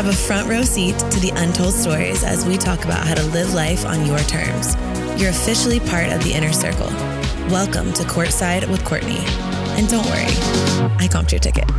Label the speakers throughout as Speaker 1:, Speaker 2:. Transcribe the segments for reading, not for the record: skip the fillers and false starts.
Speaker 1: a front row seat to the untold stories as we talk about how to live life on your terms. You're officially part of the inner circle. Welcome to Courtside with Courtney. And don't worry, I comped your ticket.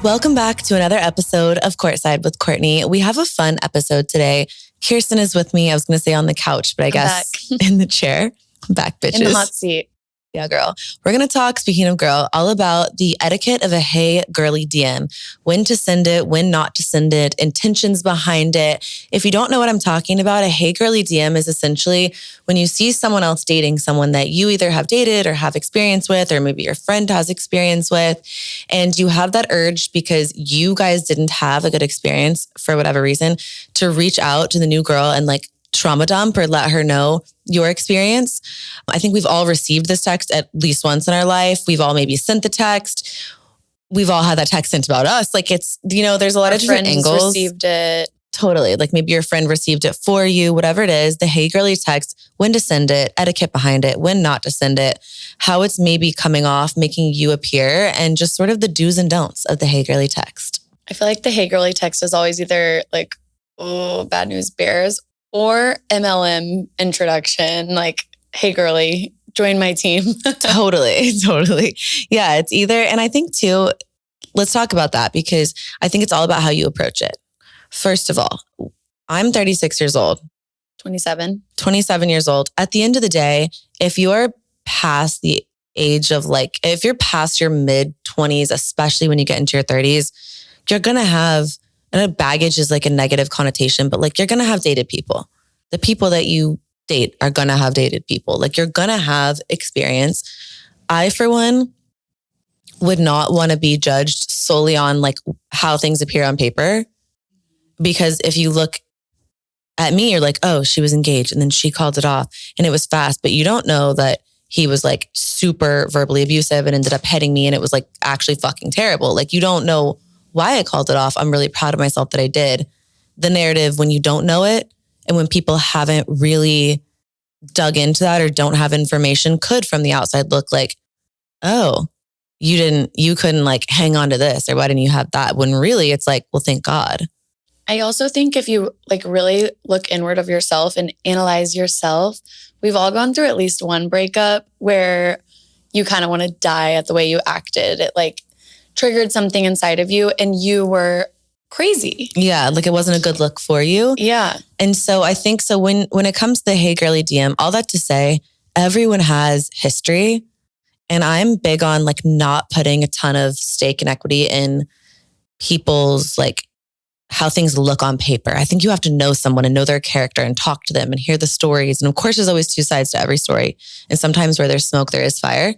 Speaker 1: Welcome back to another episode of Courtside with Courtney. We have a fun episode today. Kiersten is with me. I was going to say on the couch, but I guess in the chair. Back, bitches.
Speaker 2: In the hot seat.
Speaker 1: Yeah, girl. We're going to talk, speaking of girl, all about the etiquette of a hey girly DM. When to send it, when not to send it, intentions behind it. If you don't know what I'm talking about, a hey girly DM is essentially when you see someone else dating someone that you either have dated or have experience with, or maybe your friend has experience with, and you have that urge because you guys didn't have a good experience for whatever reason to reach out to the new girl and like trauma dump or let her know your experience. I think we've all received this text at least once in our life. We've all maybe sent the text. We've all had that text sent about us. Like it's, you know, there's a lot of different angles.
Speaker 2: Received it.
Speaker 1: Totally. Like maybe your friend received it for you, whatever it is, the hey girly text, when to send it, etiquette behind it, when not to send it, how it's maybe coming off, making you appear, and just sort of the do's and don'ts of the hey girly text.
Speaker 2: I feel like the hey girly text is always either like, oh, bad news bears, or MLM introduction, like, hey girly, join my team.
Speaker 1: Totally. Yeah, it's either, and I think too, let's talk about that because I think it's all about how you approach it. First of all, I'm 36 years old.
Speaker 2: 27
Speaker 1: years old. At the end of the day, if you're past the age of like, if you're past your mid 20s, especially when you get into your 30s, you're going to have, I know baggage is like a negative connotation, but like you're going to have dated people. The people that you date are going to have dated people. Like you're going to have experience. I, for one, would not want to be judged solely on like how things appear on paper. Because if you look at me, you're like, oh, she was engaged and then she called it off and it was fast. But you don't know that he was like super verbally abusive and ended up hitting me and it was like actually fucking terrible. Like you don't know why I called it off. I'm really proud of myself that I did. The narrative, when you don't know it and when people haven't really dug into that or don't have information, could from the outside look like, oh, you couldn't like hang on to this, or why didn't you have that? When really it's like, well, thank God.
Speaker 2: I also think if you like really look inward of yourself and analyze yourself, we've all gone through at least one breakup where you kind of want to die at the way you acted. It like triggered something inside of you and you were crazy.
Speaker 1: Yeah, like it wasn't a good look for you.
Speaker 2: Yeah.
Speaker 1: And so I think so when it comes to the hey girly DM, all that to say, everyone has history. And I'm big on like not putting a ton of stake and equity in people's like how things look on paper. I think you have to know someone and know their character and talk to them and hear the stories. And of course, there's always two sides to every story. And sometimes where there's smoke, there is fire.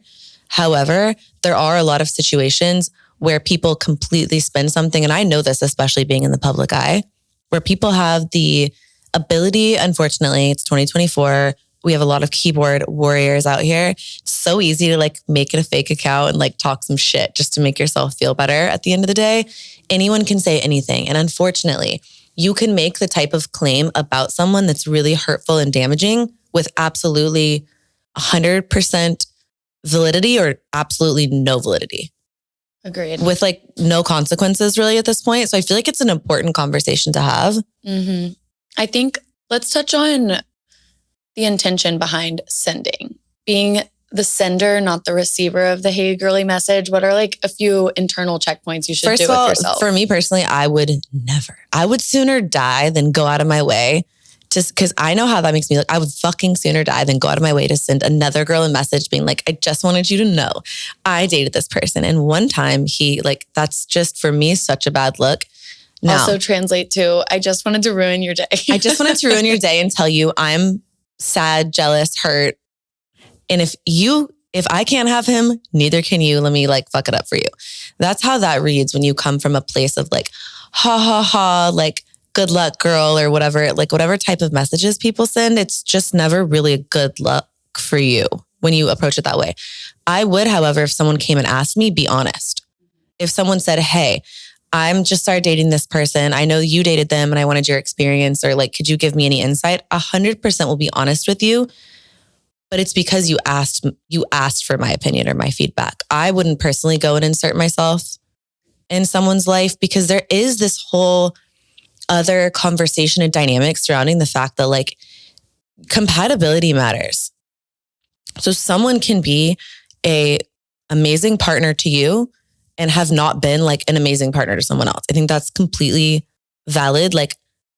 Speaker 1: However, there are a lot of situations where people completely spin something. And I know this, especially being in the public eye, where people have the ability, unfortunately, it's 2024. We have a lot of keyboard warriors out here. It's so easy to like make it a fake account and like talk some shit just to make yourself feel better. At the end of the day, anyone can say anything. And unfortunately, you can make the type of claim about someone that's really hurtful and damaging with absolutely 100% validity or absolutely no validity.
Speaker 2: Agreed.
Speaker 1: With like no consequences really at this point. So I feel like it's an important conversation to have.
Speaker 2: Mm-hmm. I think let's touch on the intention behind sending. Being the sender, not the receiver of the hey girly message. What are like a few internal checkpoints you should do with yourself?
Speaker 1: For me personally, I would never. I would sooner die than go out of my way. Just because I know how that makes me look. I would fucking sooner die than go out of my way to send another girl a message being like, I just wanted you to know I dated this person. And one time he like, that's just for me such a bad look. Now,
Speaker 2: also translate to, I just wanted to ruin your day.
Speaker 1: I just wanted to ruin your day and tell you I'm sad, jealous, hurt. And if I can't have him, neither can you. Let me like fuck it up for you. That's how that reads when you come from a place of like, ha ha ha, like, good luck, girl, or whatever, like whatever type of messages people send, it's just never really a good luck for you when you approach it that way. I would, however, if someone came and asked me, be honest. If someone said, hey, I'm just started dating this person. I know you dated them and I wanted your experience, or like, could you give me any insight? 100% will be honest with you. but it's because you asked for my opinion or my feedback. I wouldn't personally go and insert myself in someone's life because there is this whole other conversation and dynamic surrounding the fact that like compatibility matters. So someone can be a amazing partner to you and have not been like an amazing partner to someone else. I think that's completely valid. Like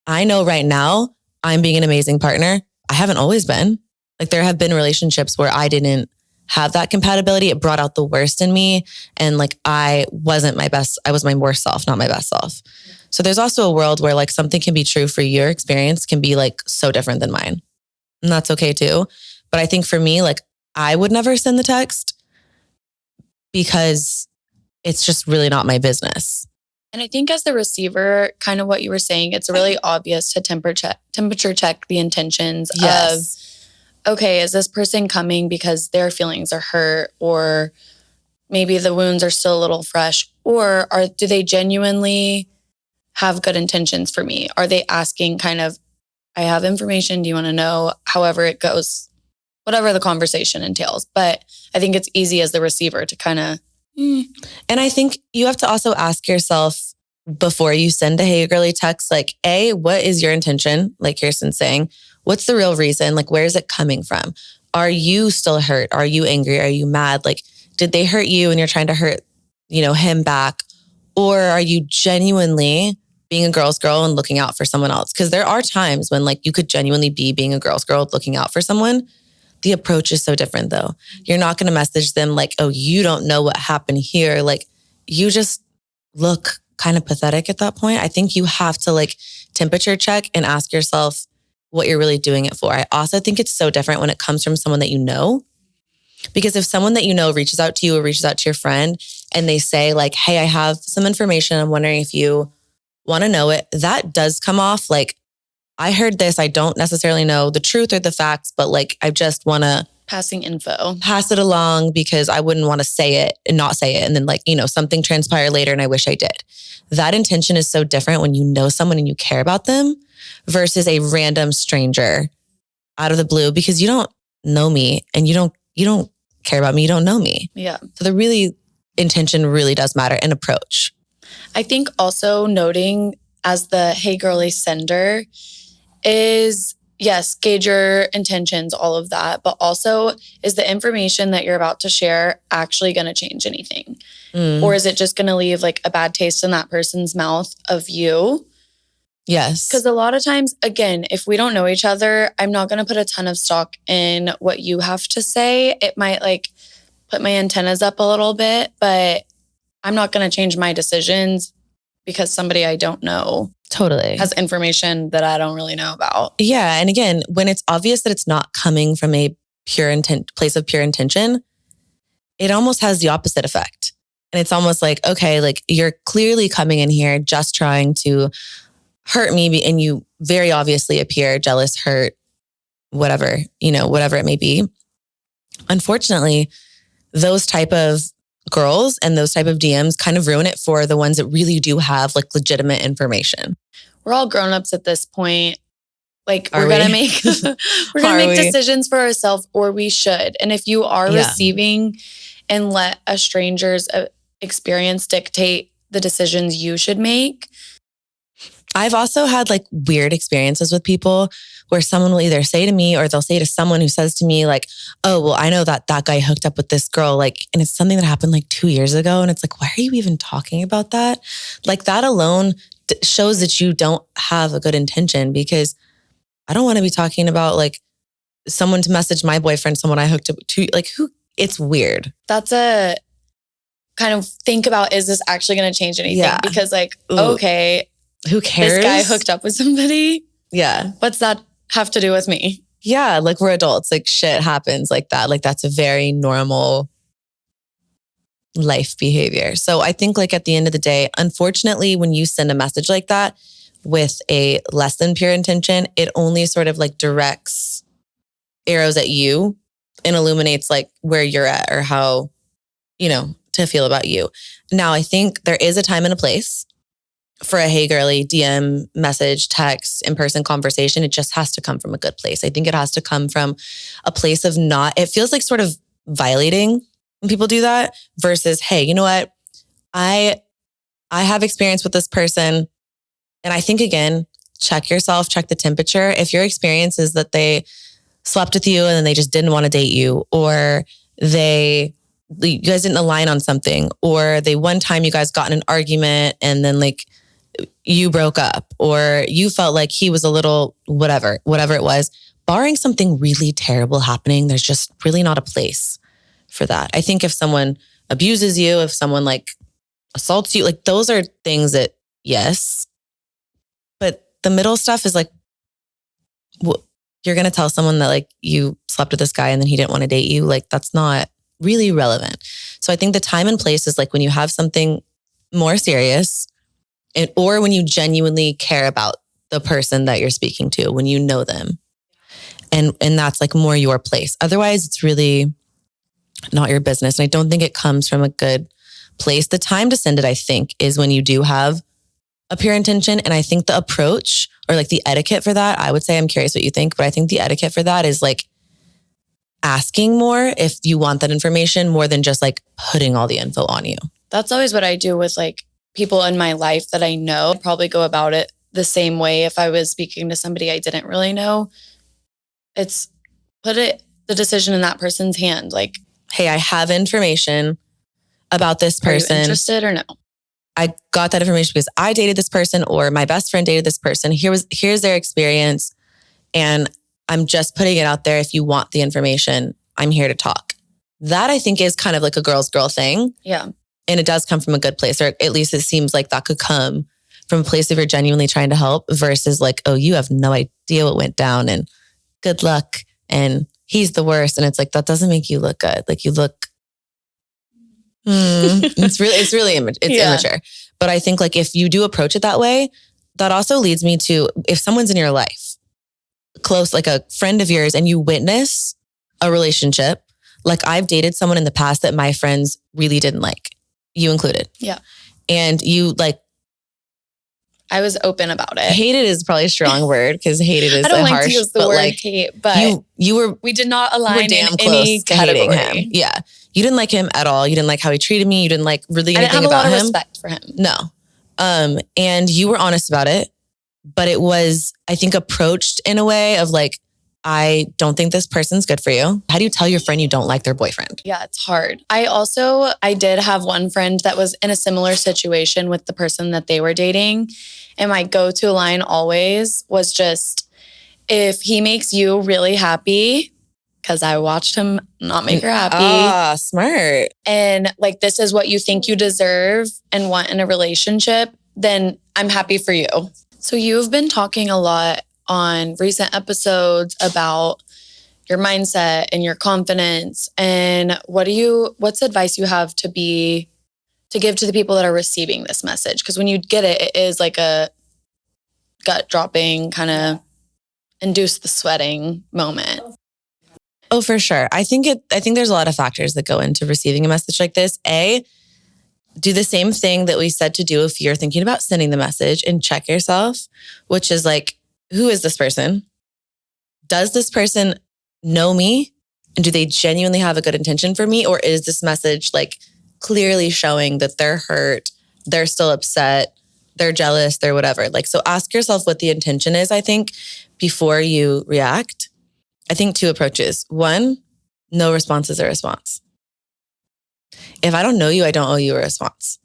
Speaker 1: I know right now I'm being an amazing partner. I haven't always been. Like there have been relationships where I didn't have that compatibility. It brought out the worst in me. And like I wasn't my best. I was my worst self, not my best self. So there's also a world where like something can be true for your experience can be like so different than mine. And that's okay too. But I think for me, like I would never send the text because it's just really not my business.
Speaker 2: And I think as the receiver, kind of what you were saying, it's really obvious to temperature check the intentions of, okay, is this person coming because their feelings are hurt or maybe the wounds are still a little fresh, or do they genuinely have good intentions for me? Are they asking kind of, I have information, do you want to know? However it goes, whatever the conversation entails. But I think it's easy as the receiver to kind of...
Speaker 1: And I think you have to also ask yourself before you send a hey girly text, like, A, what is your intention? Like Kiersten's saying, what's the real reason? Like, where is it coming from? Are you still hurt? Are you angry? Are you mad? Like, did they hurt you and you're trying to hurt, him back? Or are you genuinely being a girl's girl and looking out for someone else? Because there are times when like you could genuinely be being a girl's girl looking out for someone. The approach is so different though. You're not going to message them like, oh, you don't know what happened here. Like you just look kind of pathetic at that point. I think you have to like temperature check and ask yourself what you're really doing it for. I also think it's so different when it comes from someone that you know. Because if someone that you know reaches out to you or reaches out to your friend and they say like, hey, I have some information. I'm wondering if you want to know it. That does come off like, I heard this. I don't necessarily know the truth or the facts, but like, I just want to
Speaker 2: passing info,
Speaker 1: pass it along because I wouldn't want to say it and not say it. And then like, something transpire later and I wish I did. That intention is so different when you know someone and you care about them versus a random stranger out of the blue because you don't know me and you don't care about me. You don't know me.
Speaker 2: Yeah.
Speaker 1: So the intention really does matter and approach.
Speaker 2: I think also noting as the hey girly sender is, yes, gauge your intentions, all of that. But also, is the information that you're about to share actually going to change anything? Or is it just going to leave like a bad taste in that person's mouth of you?
Speaker 1: Yes.
Speaker 2: Because a lot of times, again, if we don't know each other, I'm not going to put a ton of stock in what you have to say. It might like put my antennas up a little bit, but I'm not going to change my decisions because somebody I don't know
Speaker 1: totally
Speaker 2: has information that I don't really know about.
Speaker 1: Yeah. And again, when it's obvious that it's not coming from a pure intent, place of pure intention, it almost has the opposite effect. And it's almost like, okay, like you're clearly coming in here just trying to hurt me. And you very obviously appear jealous, hurt, whatever, whatever it may be. Unfortunately, those type of girls and those type of DMs kind of ruin it for the ones that really do have like legitimate information.
Speaker 2: We're all grown-ups at this point. Like
Speaker 1: we're
Speaker 2: gonna make decisions for ourselves, or we should. And if you are receiving and let a stranger's experience dictate the decisions you should make.
Speaker 1: I've also had like weird experiences with people where someone will either say to me or they'll say to someone who says to me like, oh, well, I know that guy hooked up with this girl. Like, and it's something that happened like 2 years ago. And it's like, why are you even talking about that? Like that alone shows that you don't have a good intention because I don't want to be talking about like someone to message my boyfriend, someone I hooked up to, like who, it's weird.
Speaker 2: That's a kind of think about, is this actually going to change anything?
Speaker 1: Yeah.
Speaker 2: Because like, okay,
Speaker 1: who cares?
Speaker 2: This guy hooked up with somebody.
Speaker 1: Yeah.
Speaker 2: What's that have to do with me?
Speaker 1: Yeah. Like we're adults, like shit happens like that. Like that's a very normal life behavior. So I think like at the end of the day, unfortunately, when you send a message like that with a less than pure intention, it only sort of like directs arrows at you and illuminates like where you're at or how, to feel about you. Now, I think there is a time and a place for a hey girly DM message, text, in-person conversation, it just has to come from a good place. I think it has to come from a place of it feels like sort of violating when people do that versus, hey, you know what? I have experience with this person. And I think, again, check yourself, check the temperature. If your experience is that they slept with you and then they just didn't want to date you, or you guys didn't align on something, or one time you guys got in an argument and then like you broke up, or you felt like he was a little whatever it was, barring something really terrible happening, there's just really not a place for that. I think if someone abuses you, if someone like assaults you, like those are things that, yes, but the middle stuff is like, you're going to tell someone that like you slept with this guy and then he didn't want to date you. Like that's not really relevant. So I think the time and place is like when you have something more serious or when you genuinely care about the person that you're speaking to, when you know them. And that's like more your place. Otherwise, it's really not your business. And I don't think it comes from a good place. The time to send it, I think, is when you do have a pure intention. And I think the approach or like the etiquette for that, I would say, I'm curious what you think, but I think the etiquette for that is like asking more if you want that information more than just like putting all the info on you.
Speaker 2: That's always what I do with like people in my life that I know. I'd probably go about it the same way if I was speaking to somebody I didn't really know. It's the decision in that person's hand. Like,
Speaker 1: hey, I have information about this person.
Speaker 2: Are you interested or no?
Speaker 1: I got that information because I dated this person or my best friend dated this person. Here's their experience. And I'm just putting it out there. If you want the information, I'm here to talk. That I think is kind of like a girl's girl thing.
Speaker 2: Yeah.
Speaker 1: And it does come from a good place, or at least it seems like that could come from a place if you're genuinely trying to help versus like, oh, you have no idea what went down and good luck and he's the worst. And it's like, that doesn't make you look good. Like you look, it's really immature. But I think like if you do approach it that way, that also leads me to if someone's in your life, close, like a friend of yours, and you witness a relationship, like I've dated someone in the past that my friends really didn't like, you included.
Speaker 2: Yeah.
Speaker 1: And you like,
Speaker 2: I was open about it.
Speaker 1: Hated is probably a strong word because hated is
Speaker 2: I don't like
Speaker 1: harsh,
Speaker 2: to use the word like, hate, but we did not align
Speaker 1: damn
Speaker 2: in
Speaker 1: close
Speaker 2: any
Speaker 1: to
Speaker 2: category.
Speaker 1: hating him. Yeah. You didn't like him at all. You didn't like how he treated me. You didn't like really anything about him.
Speaker 2: I didn't have a lot of respect for him.
Speaker 1: No. And you were honest about it, but it was, I think, approached in a way of like, I don't think this person's good for you. How do you tell your friend you don't like their boyfriend?
Speaker 2: Yeah, it's hard. I did have one friend that was in a similar situation with the person that they were dating. And my go-to line always was just, if he makes you really happy, because I watched him not make her happy.
Speaker 1: Ah, smart.
Speaker 2: And like, this is what you think you deserve and want in a relationship, then I'm happy for you. So you've been talking a lot on recent episodes about your mindset and your confidence. And what's advice you have to give to the people that are receiving this message? Because when you get it, it is like a gut dropping kind of induce the sweating moment.
Speaker 1: Oh, for sure. I think there's a lot of factors that go into receiving a message like this. Do the same thing that we said to do if you're thinking about sending the message and check yourself, which is like, who is this person? Does this person know me? And do they genuinely have a good intention for me? Or is this message like clearly showing that they're hurt, they're still upset, they're jealous, they're whatever? Like, so ask yourself what the intention is, I think, before you react. I think 2 approaches. 1, no response is a response. If I don't know you, I don't owe you a response.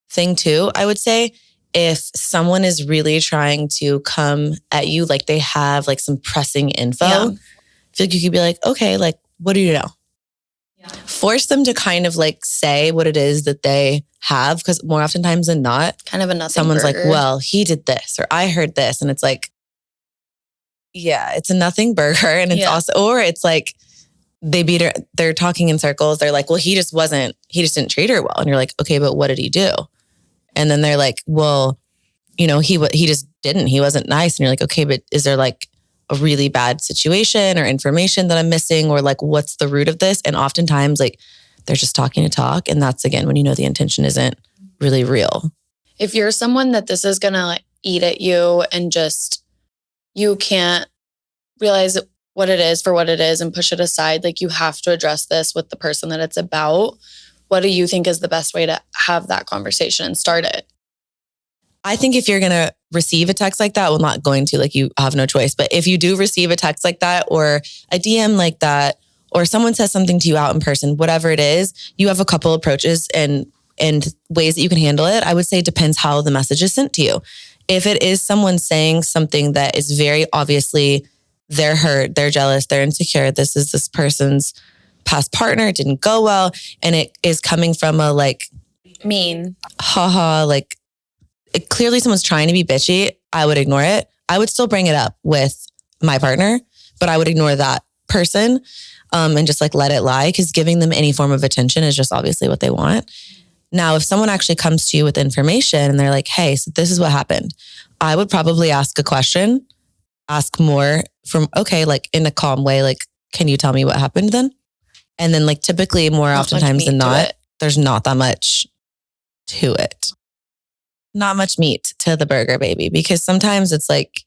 Speaker 1: Thing 2, I would say, if someone is really trying to come at you, like they have like some pressing info, I feel like you could be like, okay, like, what do you know? Yeah. Force them to kind of like say what it is that they have, because more oftentimes than not,
Speaker 2: kind of a nothing
Speaker 1: someone's
Speaker 2: burger.
Speaker 1: Like, well, he did this, or I heard this. And it's like, yeah, it's a nothing burger. And it's also, or it's like, they beat her, they're talking in circles. They're like, well, he just didn't treat her well. And you're like, okay, but what did he do? And then they're like, well, he just didn't, he wasn't nice. And you're like, okay, but is there like a really bad situation or information that I'm missing? Or like, what's the root of this? And oftentimes like, they're just talking to talk. And that's, again, when you know the intention isn't really real.
Speaker 2: If you're someone that this is going to like eat at you and just, you can't realize what it is for what it is and push it aside, like you have to address this with the person that it's about. What do you think is the best way to have that conversation and start it?
Speaker 1: I think if you're going to receive a text like that, well, not going to, like you have no choice. But if you do receive a text like that or a DM like that, or someone says something to you out in person, whatever it is, you have a couple approaches and ways that you can handle it. I would say it depends how the message is sent to you. If it is someone saying something that is very obviously they're hurt, they're jealous, they're insecure, this is this person's past partner, it didn't go well, and it is coming from a like
Speaker 2: mean,
Speaker 1: haha, like clearly someone's trying to be bitchy, I would ignore it. I would still bring it up with my partner, but I would ignore that person and just like let it lie, because giving them any form of attention is just obviously what they want. Now, if someone actually comes to you with information and they're like, hey, so this is what happened, I would probably ask a question, ask more from, okay, like in a calm way, like, can you tell me what happened then? And then like typically more oftentimes than not, there's not that much to it. Not much meat to the burger, baby. Because sometimes it's like,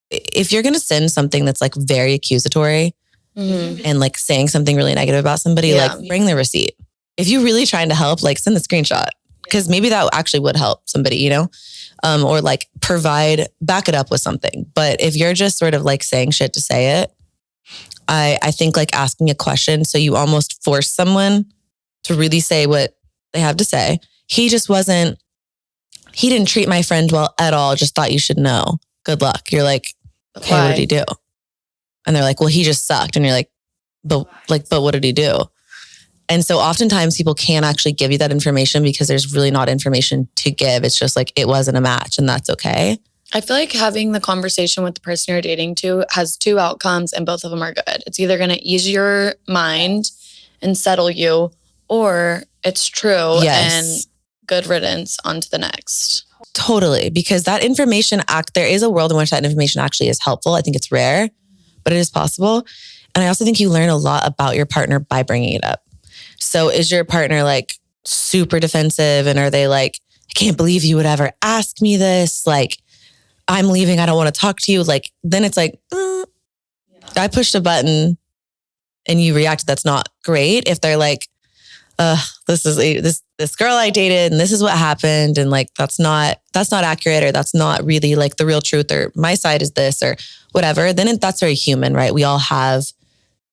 Speaker 1: if you're going to send something that's like very accusatory and like saying something really negative about somebody, like bring the receipt. If you're really trying to help, like send the screenshot, because maybe that actually would help somebody, you know, or like back it up with something. But if you're just sort of like saying shit to say it, I think like asking a question, so you almost force someone to really say what they have to say. He didn't treat my friend well at all. Just thought you should know. Good luck. You're like, okay, what did he do? And they're like, well, he just sucked. And you're like, but what did he do? And so oftentimes people can't actually give you that information because there's really not information to give. It's just like, it wasn't a match and that's okay.
Speaker 2: I feel like having the conversation with the person you're dating to has two outcomes and both of them are good. It's either going to ease your mind and settle you, or it's true and good riddance on to the next.
Speaker 1: Totally. Because that information there is a world in which that information actually is helpful. I think it's rare, but it is possible. And I also think you learn a lot about your partner by bringing it up. So is your partner like super defensive and are they like, I can't believe you would ever ask me this. Like, I'm leaving. I don't want to talk to you. Like, then it's like, I pushed a button and you reacted. That's not great. If they're like, this is this girl I dated and this is what happened. And like, that's not accurate, or that's not really like the real truth, or my side is this or whatever. Then that's very human, right? We all have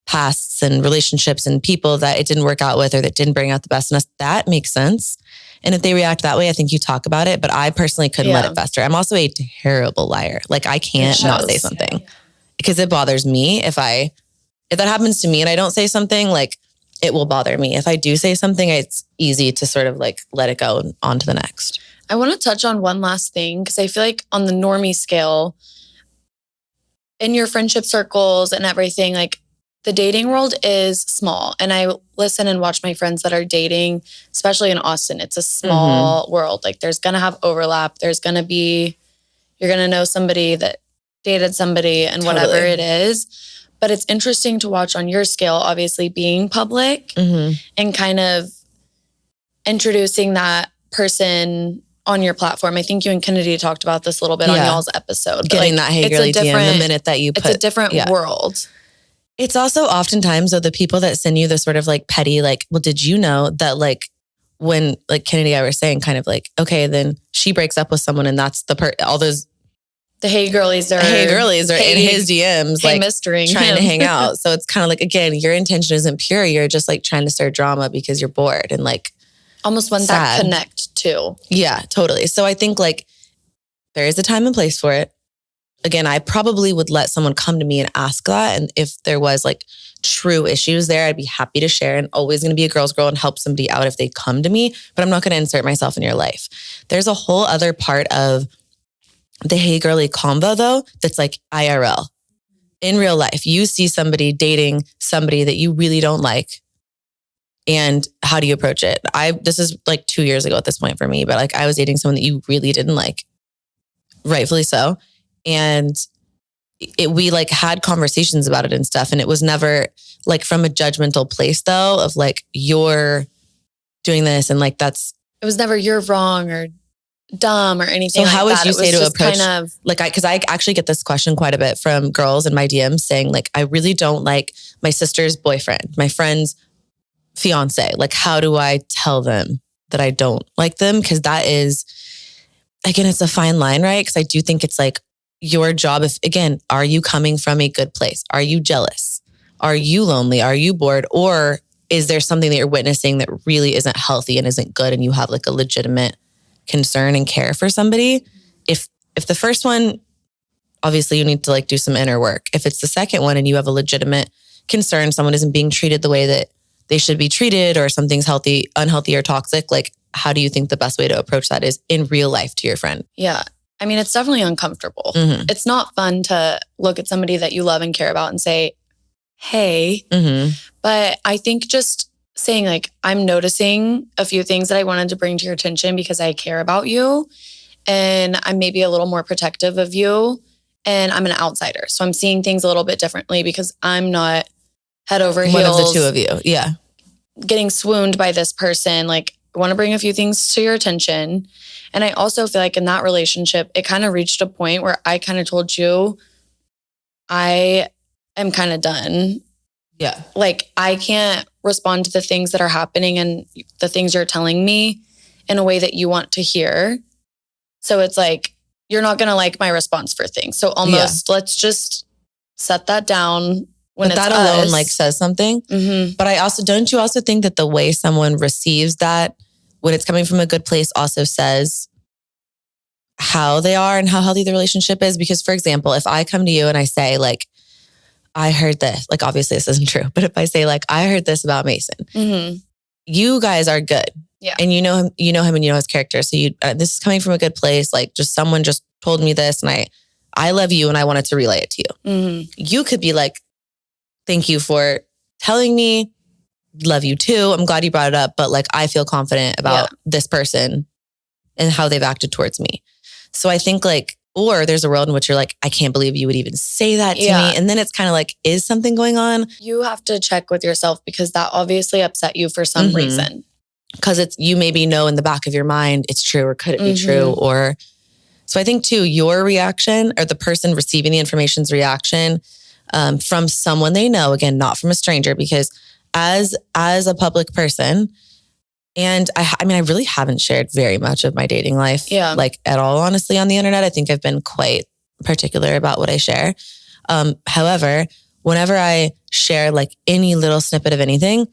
Speaker 1: pasts and relationships and people that it didn't work out with or that didn't bring out the best in us. That makes sense. And if they react that way, I think you talk about it, but I personally couldn't let it fester. I'm also a terrible liar. Like I can't not say something because it bothers me. If that happens to me and I don't say something, like it will bother me. If I do say something, it's easy to sort of like let it go and on to the next.
Speaker 2: I want to touch on one last thing because I feel like on the normie scale, in your friendship circles and everything, like the dating world is small. And I listen and watch my friends that are dating, especially in Austin. It's a small world. Like there's going to have overlap. You're going to know somebody that dated somebody and whatever it is. But it's interesting to watch on your scale, obviously being public and kind of introducing that person on your platform. I think you and Kennedy talked about this a little bit on y'all's episode.
Speaker 1: Getting that hey girly DM the minute that you put.
Speaker 2: It's a different world.
Speaker 1: It's also oftentimes though the people that send you the sort of like petty, like, well, did you know that like when like Kennedy and I were saying kind of like, okay, then she breaks up with someone and that's all those
Speaker 2: the hey girlies are
Speaker 1: in his DMs, like trying to hang out. So it's kind of like, again, your intention isn't pure. You're just like trying to start drama because you're bored and like
Speaker 2: almost want that connect too.
Speaker 1: Yeah, totally. So I think like there is a time and place for it. Again, I probably would let someone come to me and ask that. And if there was like true issues there, I'd be happy to share and always going to be a girl's girl and help somebody out if they come to me, but I'm not going to insert myself in your life. There's a whole other part of the hey girly combo though, that's like IRL. In real life, you see somebody dating somebody that you really don't like. And how do you approach it? This is like 2 years ago at this point for me, but like I was dating someone that you really didn't like, rightfully so. And we like had conversations about it and stuff. And it was never like from a judgmental place though, of like, you're doing this and like it
Speaker 2: was never you're wrong or dumb or anything.
Speaker 1: So how would
Speaker 2: that.
Speaker 1: you say to approach,
Speaker 2: kind of
Speaker 1: like, because I actually get this question quite a bit from girls in my DMs saying like, I really don't like my sister's boyfriend, my friend's fiance. Like, how do I tell them that I don't like them? Because that is, again, it's a fine line, right? Because I do think it's like your job. If again, are you coming from a good place? Are you jealous? Are you lonely? Are you bored? Or is there something that you're witnessing that really isn't healthy and isn't good, and you have like a legitimate concern and care for somebody? If the first one, obviously you need to like do some inner work. If it's the second one and you have a legitimate concern, someone isn't being treated the way that they should be treated, or something's unhealthy or toxic, like how do you think the best way to approach that is in real life to your friend?
Speaker 2: Yeah. I mean, it's definitely uncomfortable.
Speaker 1: Mm-hmm.
Speaker 2: It's not fun to look at somebody that you love and care about and say, hey,
Speaker 1: Mm-hmm.
Speaker 2: but I think just saying like, I'm noticing a few things that I wanted to bring to your attention because I care about you. And I'm maybe a little more protective of you. And I'm an outsider. So I'm seeing things a little bit differently because I'm not head over heels.
Speaker 1: One of the two of you. Yeah.
Speaker 2: Getting swooned by this person. Like, I want to bring a few things to your attention. And I also feel like in that relationship, it kind of reached a point where I kind of told you, I am kind of done.
Speaker 1: Yeah.
Speaker 2: Like, I can't respond to the things that are happening and the things you're telling me in a way that you want to hear. So it's like, you're not going to like my response for things. So almost let's just set that down when
Speaker 1: but
Speaker 2: it's
Speaker 1: that alone
Speaker 2: us.
Speaker 1: like says something.
Speaker 2: Mm-hmm.
Speaker 1: But don't you also think that the way someone receives that when it's coming from a good place also says how they are and how healthy the relationship is? Because for example, if I come to you and I say like, I heard this, like obviously this isn't true, but if I say like, I heard this about Mason,
Speaker 2: Mm-hmm.
Speaker 1: you guys are good.
Speaker 2: Yeah.
Speaker 1: And you know him and you know his character. So this is coming from a good place. Like just someone just told me this and I love you and I wanted to relay it to you.
Speaker 2: Mm-hmm.
Speaker 1: You could be like, thank you for telling me, love you too. I'm glad you brought it up, but like, I feel confident about this person and how they've acted towards me. So I think like, or there's a world in which you're like, I can't believe you would even say that to me. And then it's kind of like, is something going on?
Speaker 2: You have to check with yourself because that obviously upset you for some reason.
Speaker 1: Because you maybe know in the back of your mind it's true, or could it be true? Or so I think too, your reaction or the person receiving the information's reaction from someone they know, again, not from a stranger, because as a public person, and I mean, I really haven't shared very much of my dating life, like at all, honestly, on the internet. I think I've been quite particular about what I share. However, whenever I share like any little snippet of anything,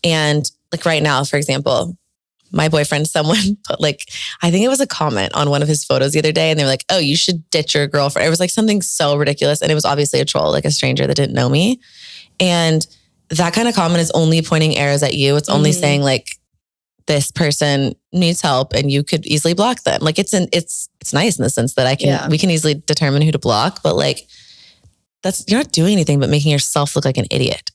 Speaker 1: and like right now, for example, my boyfriend, someone put like, I think it was a comment on one of his photos the other day. And they were like, oh, you should ditch your girlfriend. It was like something so ridiculous. And it was obviously a troll, like a stranger that didn't know me. And that kind of comment is only pointing arrows at you. It's only saying like, this person needs help and you could easily block them. Like it's nice in the sense that we can easily determine who to block, but like you're not doing anything but making yourself look like an idiot.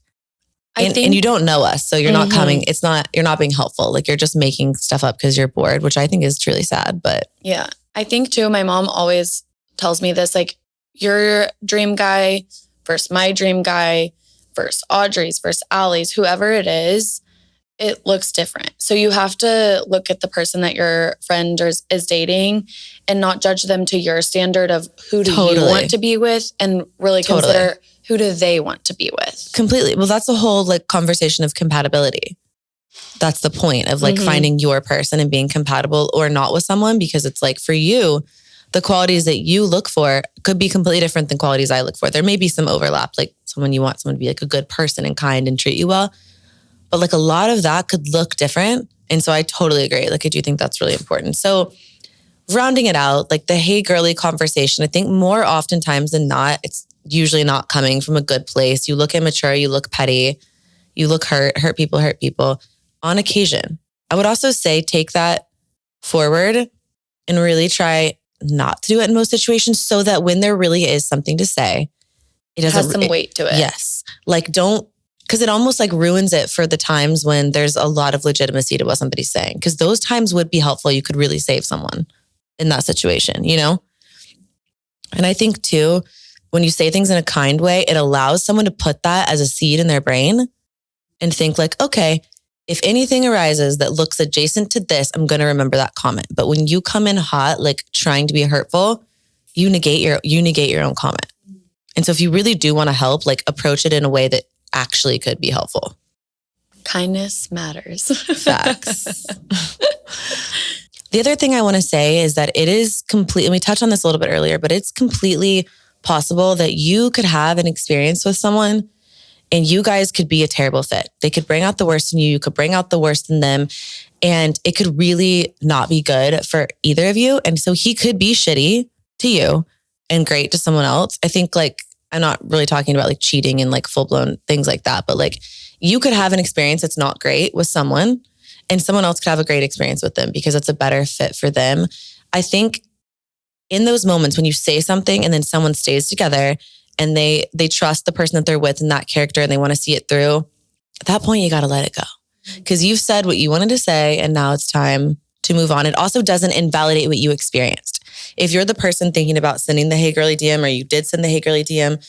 Speaker 1: And you don't know us. So you're not coming, you're not being helpful. Like you're just making stuff up because you're bored, which I think is truly sad. But
Speaker 2: yeah, I think too, my mom always tells me this, like your dream guy versus my dream guy versus Audrey's versus Allie's, whoever it is, it looks different. So you have to look at the person that your friend is dating and not judge them to your standard of who do you want to be with, and really consider who do they want to be with. Completely.
Speaker 1: Well, that's a whole like conversation of compatibility. That's the point of like finding your person and being compatible or not with someone, because it's like for you, the qualities that you look for could be completely different than qualities I look for. There may be some overlap, like you want someone to be like a good person and kind and treat you well. But like a lot of that could look different. And so I totally agree. Like I do think that's really important. So rounding it out, like the hey girly conversation, I think more oftentimes than not, it's usually not coming from a good place. You look immature, you look petty, you look hurt people on occasion. I would also say take that forward and really try not to do it in most situations, so that when there really is something to say, it
Speaker 2: has some weight to it.
Speaker 1: Yes. Like because it almost like ruins it for the times when there's a lot of legitimacy to what somebody's saying. Because those times would be helpful. You could really save someone in that situation, you know? And I think too, when you say things in a kind way, it allows someone to put that as a seed in their brain and think like, okay, if anything arises that looks adjacent to this, I'm going to remember that comment. But when you come in hot, like trying to be hurtful, you negate your own comment. And so if you really do want to help, like approach it in a way that actually could be helpful.
Speaker 2: Kindness matters.
Speaker 1: Facts. The other thing I want to say is that it is completely, we touched on this a little bit earlier, but it's completely possible that you could have an experience with someone and you guys could be a terrible fit. They could bring out the worst in you. You could bring out the worst in them. And it could really not be good for either of you. And so he could be shitty to you and great to someone else. I think like, I'm not really talking about like cheating and like full blown things like that, but like you could have an experience that's not great with someone and someone else could have a great experience with them because it's a better fit for them. I think in those moments when you say something and then someone stays together and they trust the person that they're with and that character and they want to see it through, at that point, you got to let it go. Because you've said what you wanted to say and now it's time to move on. It also doesn't invalidate what you experienced. If you're the person thinking about sending the Hey Girly DM or you did send the Hey Girly DM,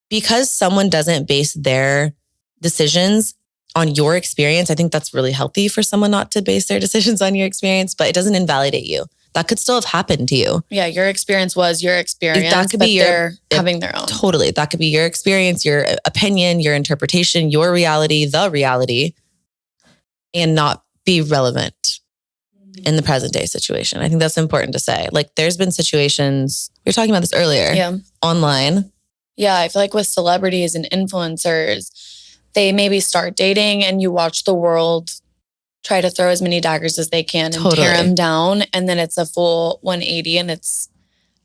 Speaker 1: because someone doesn't base their decisions on your experience, I think that's really healthy for someone not to base their decisions on your experience, but it doesn't invalidate you. That could still have happened to you.
Speaker 2: Yeah, your experience was your experience. That could be they're having their own.
Speaker 1: Totally. That could be your experience, your opinion, your interpretation, your reality, the reality, and not be relevant in the present day situation. I think that's important to say. Like there's been situations, we were talking about this earlier, online.
Speaker 2: Yeah, I feel like with celebrities and influencers, they maybe start dating and you watch the world try to throw as many daggers as they can and tear them down. And then it's a full 180 and it's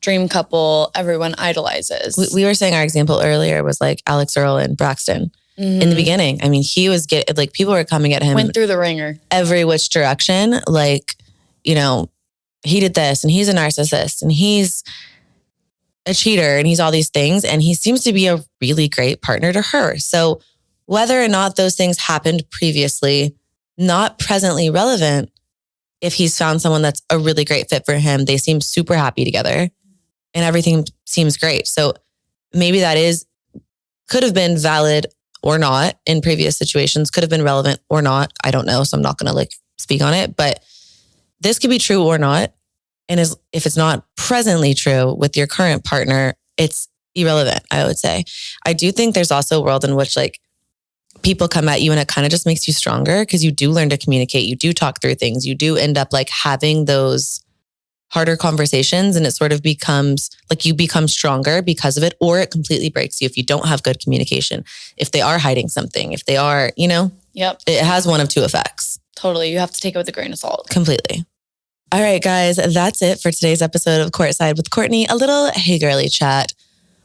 Speaker 2: dream couple everyone idolizes.
Speaker 1: We were saying our example earlier was like Alex Earl and Braxton. In the beginning, I mean, he was like people were coming at him.
Speaker 2: Went through the ringer.
Speaker 1: Every which direction. Like, you know, he did this and he's a narcissist and he's a cheater and he's all these things. And he seems to be a really great partner to her. So whether or not those things happened previously, not presently relevant. If he's found someone that's a really great fit for him, they seem super happy together and everything seems great. So maybe that could have been valid or not in previous situations, could have been relevant or not. I don't know. So I'm not going to like speak on it, but this could be true or not. And if it's not presently true with your current partner, it's irrelevant, I would say. I do think there's also a world in which like people come at you and it kind of just makes you stronger because you do learn to communicate. You do talk through things. You do end up like having those harder conversations and it sort of becomes like you become stronger because of it, or it completely breaks you if you don't have good communication. If they are hiding something, if they are, you know, it has one of two effects.
Speaker 2: Totally. You have to take it with a grain of salt.
Speaker 1: Completely. All right, guys, that's it for today's episode of Courtside with Courtney. A little Hey Girly chat.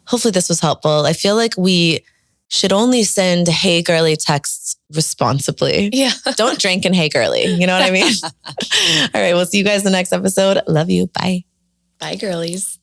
Speaker 1: Hopefully this was helpful. I feel like we should only send Hey Girly texts responsibly.
Speaker 2: Yeah.
Speaker 1: Don't drink and Hey Girly. You know what I mean? All right, we'll see you guys in the next episode. Love you. Bye.
Speaker 2: Bye, girlies.